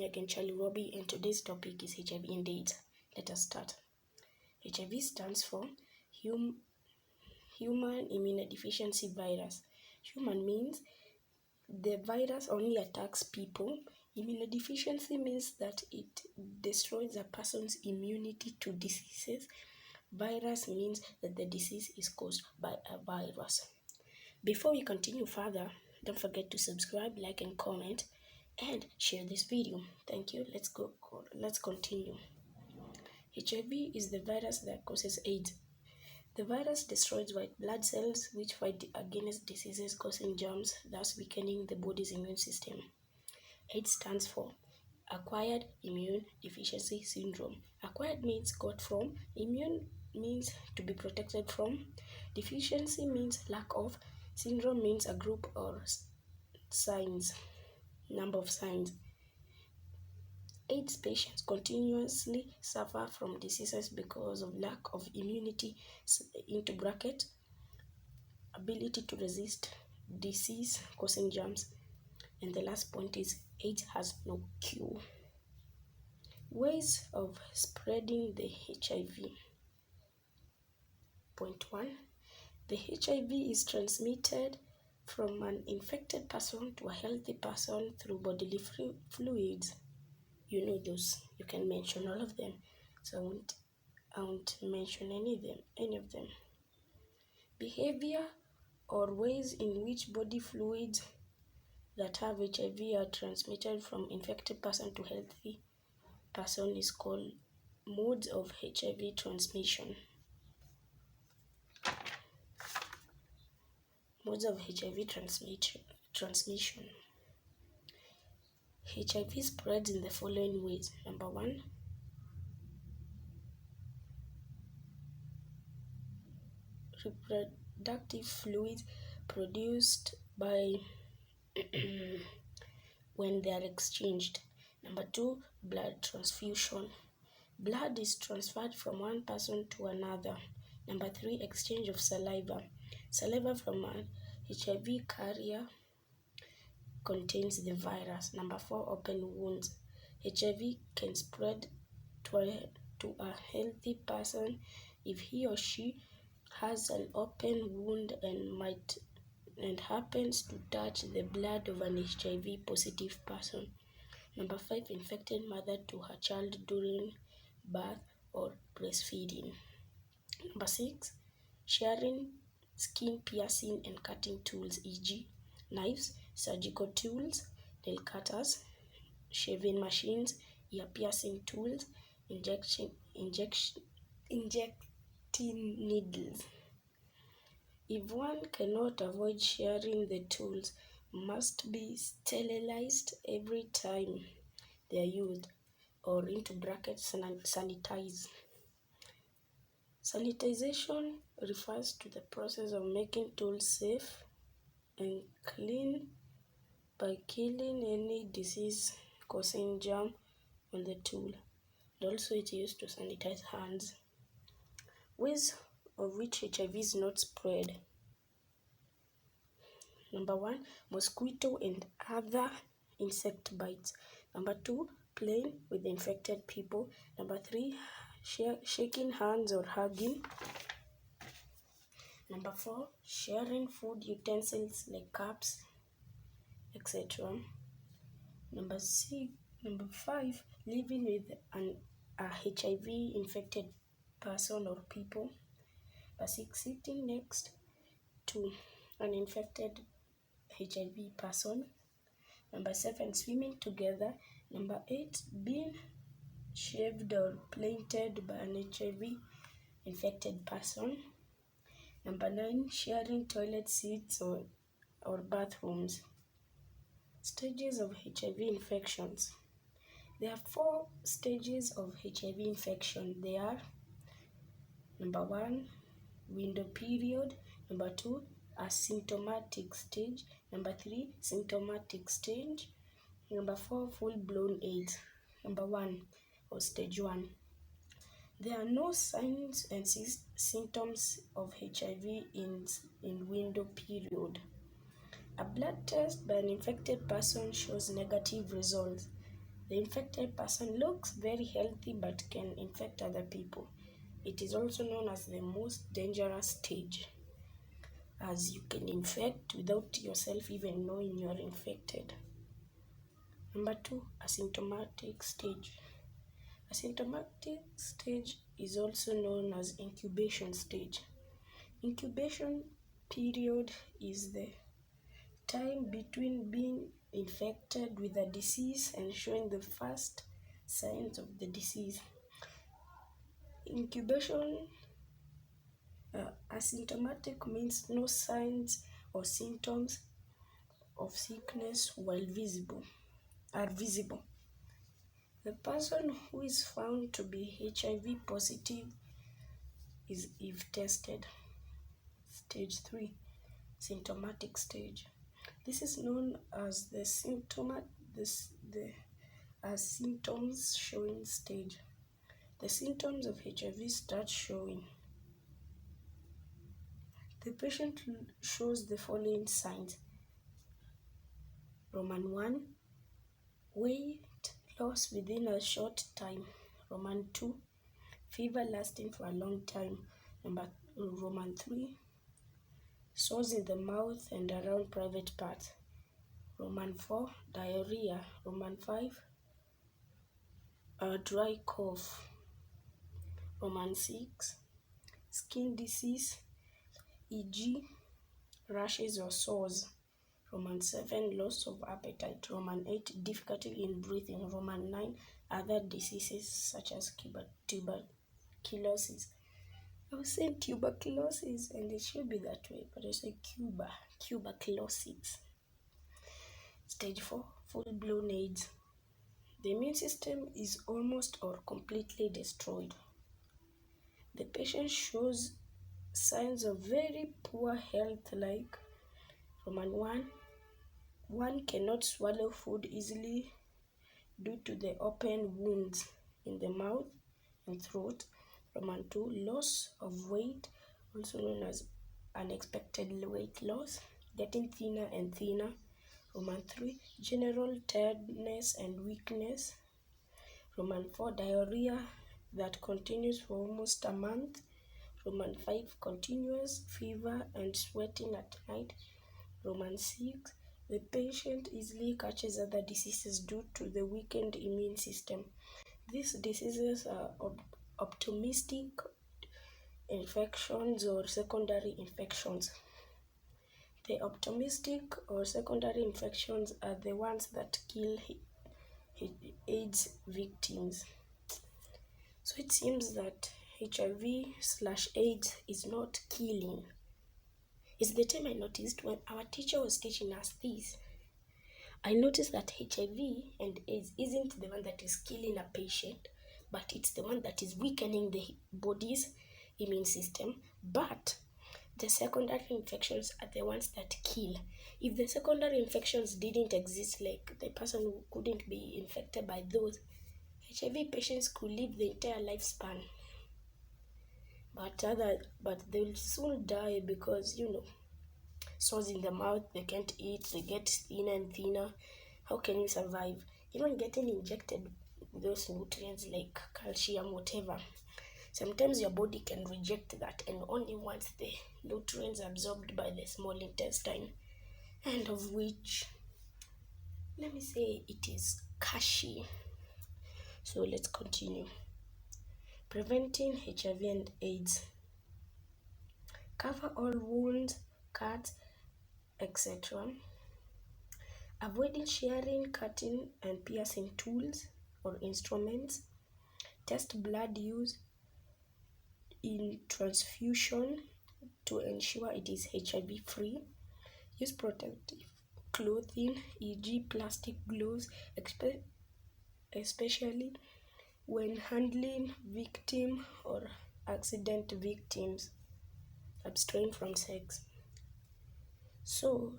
me again, Charlie Robbie, and today's topic is HIV and AIDS. Let us start. HIV stands for Human Immunodeficiency Virus. Human means the virus only attacks people. Immunodeficiency means that it destroys a person's immunity to diseases. Virus means that the disease is caused by a virus. Before we continue further, don't forget to subscribe, like, and comment, and share this video. Thank you. Let's continue. HIV is the virus that causes AIDS. The virus destroys white blood cells which fight against diseases causing germs, thus weakening the body's immune system. AIDS stands for Acquired Immune Deficiency Syndrome. Acquired means got from, immune means to be protected from, deficiency means lack of, syndrome means a group or number of signs. AIDS patients continuously suffer from diseases because of lack of immunity, into bracket, ability to resist disease causing germs. And the last point is AIDS has no cure. Ways of spreading the HIV. Point 1. The HIV is transmitted from an infected person to a healthy person through bodily fluids. You know those. You can mention all of them. So I won't mention any of them. Behavior or ways in which body fluids that have HIV are transmitted from infected person to healthy person is called modes of HIV transmission. Modes of HIV transmission. HIV spreads in the following ways. Number 1, reproductive fluids produced by when they are exchanged. Number 2, blood transfusion. Blood is transferred from one person to another. Number 3, exchange of saliva. Saliva from an HIV carrier contains the virus. Number 4, open wounds. HIV can spread to a healthy person if he or she has an open wound and happens to touch the blood of an HIV positive person. Number 5, infected mother to her child during birth or breastfeeding. Number 6, sharing skin piercing and cutting tools, e.g. knives, surgical tools, nail cutters, shaving machines, ear piercing tools, injecting needles. If one cannot avoid sharing, the tools must be sterilized every time they are used, or into brackets sanitized. Sanitization refers to the process of making tools safe and clean by killing any disease-causing germ on the tool. And also it's used to sanitize hands. Ways of which HIV is not spread. Number 1, mosquito and other insect bites. Number 2, playing with infected people. Number 3, shaking hands or hugging. Number 4, sharing food utensils like cups, etc. Number 5, living with a HIV infected person or people. Number 6, sitting next to an infected HIV person. Number 7, swimming together. Number 8, being shaved or planted by an HIV infected person. Number 9, sharing toilet seats or bathrooms. Stages of HIV infections. There are 4 stages of HIV infection. They are: number 1, window period. Number 2, asymptomatic stage. Number 3, symptomatic stage. Number 4, full-blown AIDS. Number 1, or stage 1. There are no signs and symptoms of HIV in window period. A blood test by an infected person shows negative results. The infected person looks very healthy but can infect other people. It is also known as the most dangerous stage, as you can infect without yourself even knowing you are infected. Number 2, asymptomatic stage. Asymptomatic stage is also known as incubation stage. Incubation period is the time between being infected with a disease and showing the first signs of the disease. Incubation asymptomatic means no signs or symptoms of sickness while are visible. The person who is found to be HIV positive is if tested. Stage 3, symptomatic stage. This is known as the symptoms showing stage. The symptoms of HIV start showing. The patient shows the following signs. Roman 1, weight loss within a short time. Roman 2, fever lasting for a long time. Roman 3, sores in the mouth and around private parts. Roman 4, diarrhea. Roman 5, a dry cough. Roman 6, skin disease, e.g. rashes or sores. Roman 7, loss of appetite. Roman 8, difficulty in breathing. Roman 9, other diseases such as tuberculosis. I was saying tuberculosis and it should be that way, but I say tuberculosis. Stage 4, full-blown AIDS. The immune system is almost or completely destroyed. The patient shows signs of very poor health like Roman 1, one cannot swallow food easily due to the open wounds in the mouth and throat. Roman 2, loss of weight, also known as unexpected weight loss, getting thinner and thinner. Roman 3, general tiredness and weakness. Roman 4, diarrhea that continues for almost a month. Roman 5, continuous fever and sweating at night. Roman 6, the patient easily catches other diseases due to the weakened immune system. These diseases are opportunistic infections or secondary infections. The opportunistic or secondary infections are the ones that kill AIDS victims. So it seems that HIV/AIDS is not killing. It's the time I noticed when our teacher was teaching us this. I noticed that HIV and AIDS isn't the one that is killing a patient, but it's the one that is weakening the body's immune system. But the secondary infections are the ones that kill. If the secondary infections didn't exist, like the person who couldn't be infected by those, HIV patients could live the entire lifespan. But they'll soon die because, sores in the mouth, they can't eat, they get thinner and thinner. How can you survive? Even getting injected those nutrients like calcium, whatever. Sometimes your body can reject that, and only once the nutrients are absorbed by the small intestine, and of which, let me say, it is cashy. So let's continue. Preventing HIV and AIDS. Cover all wounds, cuts, etc. Avoiding sharing, cutting, and piercing tools or instruments. Test blood use in transfusion to ensure it is HIV free. Use protective clothing, e.g. plastic gloves, especially when handling victim or accident victims. Abstain from sex. So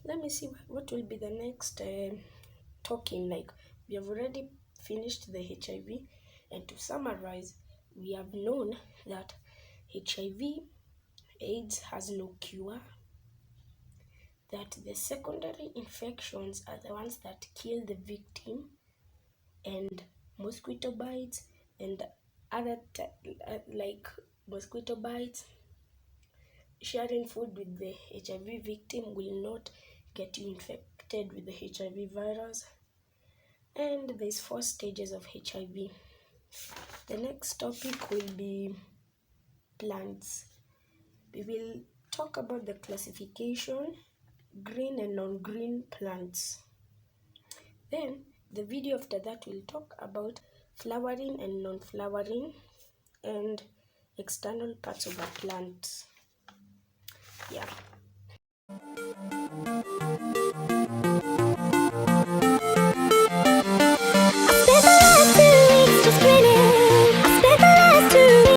let me see what will be the next talking. Like, we have already finished the HIV, and to summarize, we have known that HIV AIDS has no cure, that the secondary infections are the ones that kill the victim, and mosquito bites and other like mosquito bites. Sharing food with the HIV victim will not get you infected with the HIV virus. And there's 4 stages of HIV. The next topic will be plants. We will talk about the classification, green and non-green plants. Then the video after that will talk about flowering and non-flowering and external parts of a plant. Yeah.